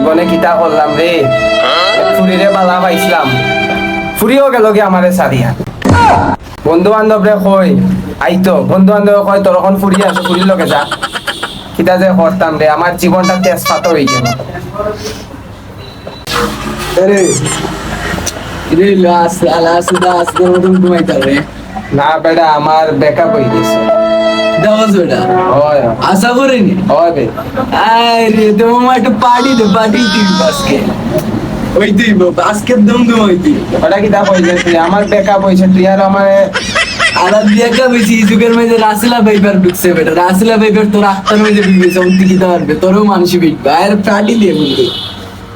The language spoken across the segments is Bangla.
জীবনে কিতা করলাম রে, ফুরিরে বালা পাইছিলাম, ফুরিও গেল গে আমারে সারিয়া। বন্ধু বান্ধব রে কই আইতো, বন্ধু বান্ধব কয় তোর এখন ফুরি আছে, ফুরি লগে যা। কিতা যে করতাম রে, আমার জীবনটা তেজপাত হয়ে গেল। না বেটা, আমার বেকআপ হয়ে গেছে। হয় আশা করিনি হয় বে। আরে তোমার একটু পার্টি দে, পার্টি দিবি আজকে। ওই দিব আজকের দম দম ওই দিব। ওটা কিতা কইছে তুই, আমার বেকআপ হইছে, তুই আর আমারে আর দেখা বেশি যুগের মধ্যে রাসেলা ভাইবার ঢুকছে বেটা, রাসেলা ভাইবার তোর আত্মার মধ্যে ঢুকেছে, অন্তি কিতা পারবে, তোরও মানুষই বিকবে। আর পার্টি দে বন্ধু,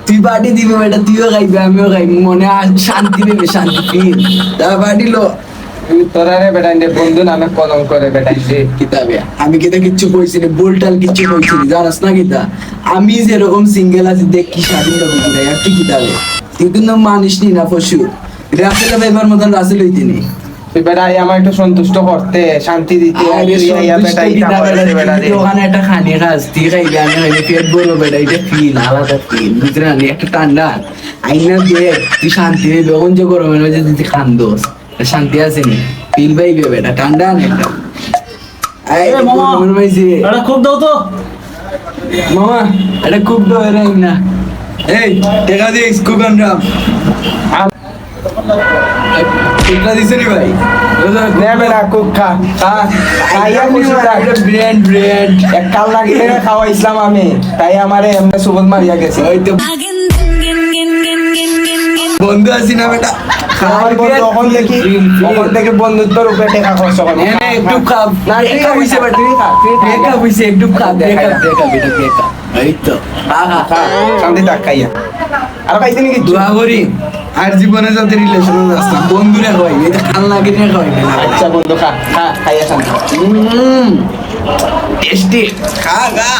তুই পার্টি দিবি বেটা, তুইও খাইবি আমিও খাইবি, মনে শান্তি নেবে, শান্তি ফিল। তা পার্টি লো তোরা রে বেটা ইন্দে বন্ধু নামে কলঙ্ক করে বেটা ইন্দে। কিতাবে আমি কিতা কিচ্ছু কইছি না, বোলটাল কিচ্ছু কইছি না, জানাস না কিতা আমি যেরকম সিঙ্গেল আছি দেখ কি স্বাধীন রকম কিতা আর কি কিতাবে, তুই কিন্তু মানিস নি না পশু। রাসেল ভাইবার মতন রাসেল হইতি নি। তুই বেটা আমার একটু সন্তুষ্ট করতে, শান্তি দিতে, আরে তুই আইয়া বেটা ইটা করতে বেটা রে। ওখানে একটা খানি খাস, তুই খাইবি আমি খাইবি, পেট বড় বেটা, এটা ফিল আলাদা ফিল, বুঝলি না? একটা ঠান্ডা আইনা দেখ, তুই শান্তি পাইবি। ওখান যে গরমের মধ্যে তুই খান দোস, শান্তি আছে নি, ফিল পাইবি বেটা, ঠান্ডা না একটা। খুব দাও তো মামা এটা খুব ডরাই না। এই টেকা দিস কুকান রাম টেকা দিছে নি ভাই? নে বেটা কুক খা খা, খাইয়া খুশি থাক। ব্র্যান্ড ব্র্যান্ড এক কাল লাগিয়ে খাওয়াইছিলাম আমি, তাই আমারে এমনি সুবল মারিয়া গেছে। ওই তো বন্ধু আছি না বেটা, আমার বন্ধু তখন দেখি, তখন থেকে বন্ধুত্বর উপরে টেকা খরচ করে। একটু খাব না দেখা হইছে বেটা, তুই খা, তুই খা। দেখা হইছে একটু খাব, দেখা দেখা বেটা দেখা। এই তো হা হা খা, শান্তি থাক খাইয়া। আর খাইতে নাকি দোয়া করি আর জীবনে যাতে রিলেশন আসছে বন্ধুরা হয়, এটা খাল লাগে না হয় না। আচ্ছা বন্ধু খা খা, খাইয়া শান্তি। টেস্টি খা খা।